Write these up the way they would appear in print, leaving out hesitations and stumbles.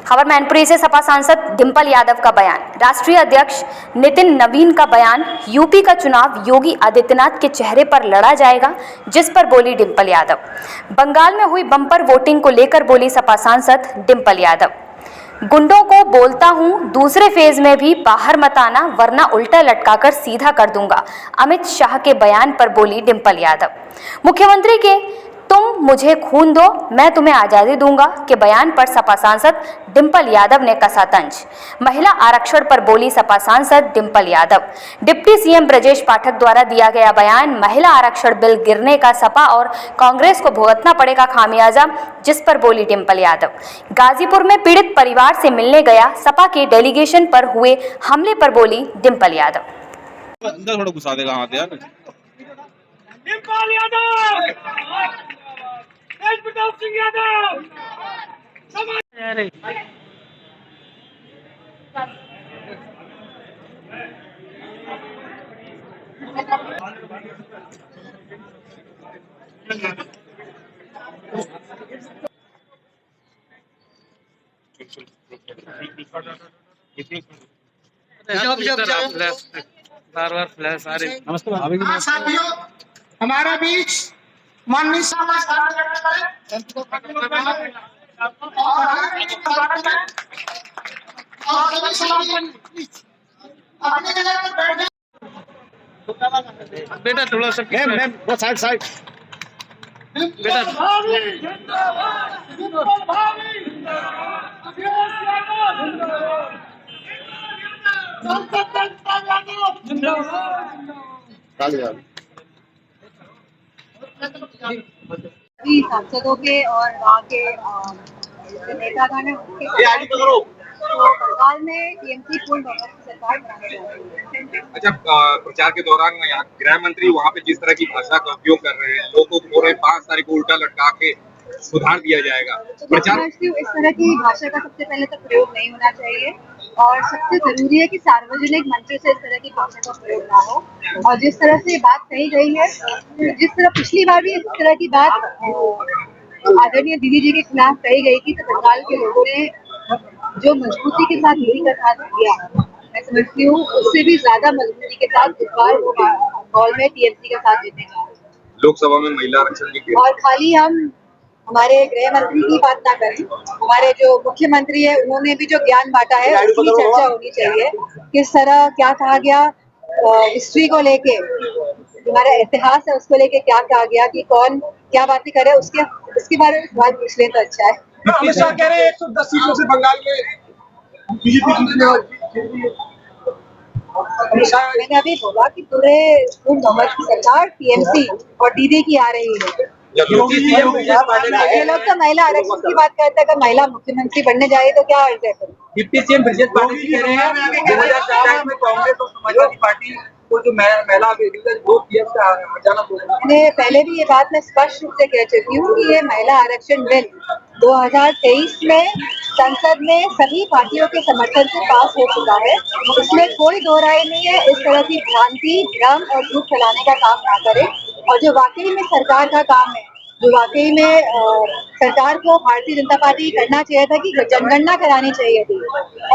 खबर मैनपुरी से सपा सांसद डिंपल यादव का बयान। राष्ट्रीय अध्यक्ष नितिन नवीन का बयान। यूपी का चुनाव योगी आदित्यनाथ के चेहरे पर लड़ा जाएगा, जिस पर बोली डिंपल यादव। बंगाल में हुई बम्पर वोटिंग को लेकर बोली सपा सांसद डिंपल यादव। गुंडों को बोलता हूं, दूसरे फेज में भी बाहर मत आना, वरना उल्टा लटकाकर सीधा कर दूंगा। अमित शाह के बयान पर बोली डिंपल यादव। मुख्यमंत्री के तुम मुझे खून दो, मैं तुम्हें आजादी दूंगा के बयान पर सपा सांसद डिंपल यादव ने कसा तंज। महिला आरक्षण पर बोली सपा सांसद डिंपल यादव। डिप्टी सीएम ब्रजेश पाठक द्वारा दिया गया बयान। महिला आरक्षण बिल गिरने का सपा और कांग्रेस को भुगतना पड़ेगा खामियाजा, जिस पर बोली डिंपल यादव। गाजीपुर में पीड़ित परिवार से मिलने गया सपा के डेलीगेशन पर हुए हमले पर बोली डिंपल यादव। थोड़ा घुसा देगा हाथ यार। डिंपल यादव, प्रताप सिंह यादव, बार फ्लैश आ रही। नमस्ते साथियों, हमारे बीच माननीय बेटा थोड़ा सा मैम वो साइड बेटा सांसदों के और वहाँ के नेतागण हैं तो बंगाल में टीएमसी पूर्ण बहुमत की सरकार बनाने जा रही है। अच्छा, प्रचार के दौरान यहाँ गृह मंत्री वहाँ पे जिस तरह की भाषा का उपयोग कर रहे हैं, लोगों को पूरे 5 तारीख को उल्टा लटका के सुधार दिया जाएगा। प्रचार इस तरह की भाषा का सबसे पहले तो प्रयोग नहीं होना चाहिए और सबसे जरूरी है कि सार्वजनिक मंचों से इस तरह की भाषा का प्रयोग ना हो। और जिस तरह से बात कही गई है, जिस तरह पिछली बार भी इस तरह की बात आदरणीय दीदी जी के खिलाफ कही गई थी, तो बंगाल के लोगों ने जो मजबूती के साथ दीदी का साथ दिया, मैं समझती हूँ उससे भी ज्यादा मजबूती के साथ इस बार वो बंगाल में टीएमसी का साथ देने जा रहे हैं। लोकसभा में महिला आरक्षण की और खाली हम हमारे गृह मंत्री की बात ना करें, हमारे जो मुख्यमंत्री है उन्होंने भी जो ज्ञान बांटा है उसकी भी चर्चा होनी चाहिए। किस तरह क्या कहा गया, हिस्ट्री को लेके, हमारा इतिहास है उसको लेके क्या कहा गया कि कौन क्या बातें करे, उसके बारे में सवाल पूछ लें तो अच्छा है। अमित शाह कह रहे हैं 110 सीटों से बंगाल में बीजेपी। मैंने अभी बोला कि पूरे पूर्ण बहुमत की सरकार टीएमसी और दीदी की आ रही है। ये लोग तो महिला आरक्षण की बात करते हैं, अगर महिला मुख्यमंत्री बनने जाए तो क्या अर्थ है? डिप्टी सीएम ब्रजेश पाठक जी कह रहे हैं 2027 में कांग्रेस और समाजवादी पार्टी को जो महिला वो पीएम से हटाना होगा। मैंने पहले भी ये बात मैं स्पष्ट रूप से कह चुकी हूँ कि ये महिला आरक्षण बिल 2023 में संसद में सभी पार्टियों के समर्थन से पास हो चुका है। इसमें कोई दो राय नहीं है। इस तरह की भ्रांति, भ्रम और झूठ फैलाने का काम ना करें। और जो वाकई में सरकार का काम है, जो वाकई में सरकार को भारतीय जनता पार्टी करना चाहिए था कि जनगणना करानी चाहिए थी।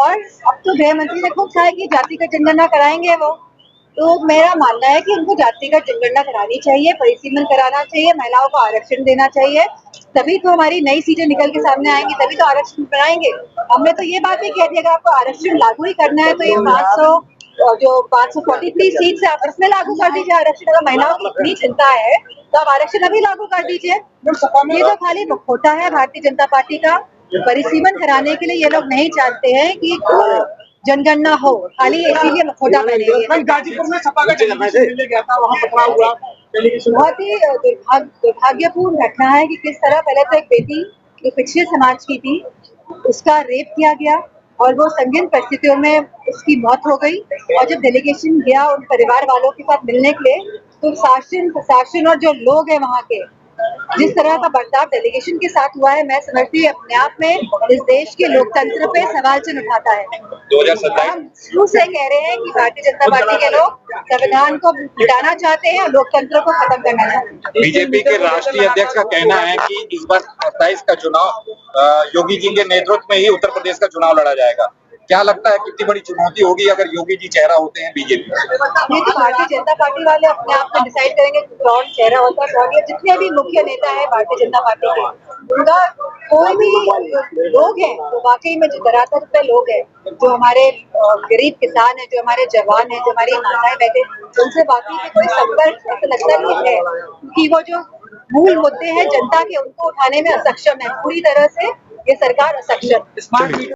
और अब तो गृह मंत्री ने खूब कहा कि जातिगत जनगणना कराएंगे वो, तो मेरा मानना है कि उनको जातिगत जनगणना करानी चाहिए, परिसीमन कराना चाहिए, महिलाओं को आरक्षण देना चाहिए। तभी तो हमारी नई सीटें निकल के सामने आएंगी, तभी तो आरक्षण बनाएंगे। हमने तो ये बात भी कह दी, अगर आपको आरक्षण लागू ही करना है तो ये 543 सीट से आप उसमें लागू कर दीजिए आरक्षण। अगर महिलाओं की इतनी चिंता है तो आप आरक्षण अभी लागू कर दीजिए। ये तो खाली मुखौटा है भारतीय जनता पार्टी का। परिसीमन कराने के लिए ये लोग नहीं चाहते हैं कि जनगणना हो, खाली इसीलिए मुखौटा पहनेंगे। गाजीपुर में सपा का मिलने गया था, वहाँ पकड़ा हुआ। बहुत ही दुर्भाग्यपूर्ण घटना है कि किस तरह पहले तो एक बेटी जो पिछड़े समाज की थी उसका रेप किया गया और वो संगीन परिस्थितियों में उसकी मौत हो गई। और जब डेलीगेशन गया उन परिवार वालों के साथ मिलने के लिए, तो शासन प्रशासन और जो लोग हैं वहाँ के, जिस तरह का बर्ताव डेलीगेशन के साथ हुआ है, मैं समझती हूँ अपने आप में इस देश के लोकतंत्र पे सवाल चिन्ह उठाता है। 2027 हम शुरू से कह रहे हैं कि भारतीय जनता पार्टी के लोग संविधान को मिटाना चाहते हैं और लोकतंत्र को खत्म करना चाहते हैं। बीजेपी के राष्ट्रीय अध्यक्ष का कहना है कि इस बार 27 का चुनाव योगी जी के नेतृत्व में ही उत्तर प्रदेश का चुनाव लड़ा जाएगा। क्या लगता है कितनी बड़ी चुनौती होगी अगर योगी जी चेहरा होते हैं बीजेपी? ये तो भारतीय जनता पार्टी वाले अपने आप में डिसाइड करेंगे कि कौन चेहरा होता है कौन। जितने भी मुख्य नेता है भारतीय जनता पार्टी के, उनका कोई भी लोग हैं तो वाकई में जो धरातल पे लोग हैं, जो हमारे गरीब किसान है, जो हमारे जवान है, जो हमारी माताएं बहनें, उनसे वाकई में कोई संपर्क ऐसा लगता नहीं है, क्योंकि वो जो मूल मुद्दे हैं जनता के, उनको उठाने में असक्षम है। पूरी तरह से ये सरकार असक्षम।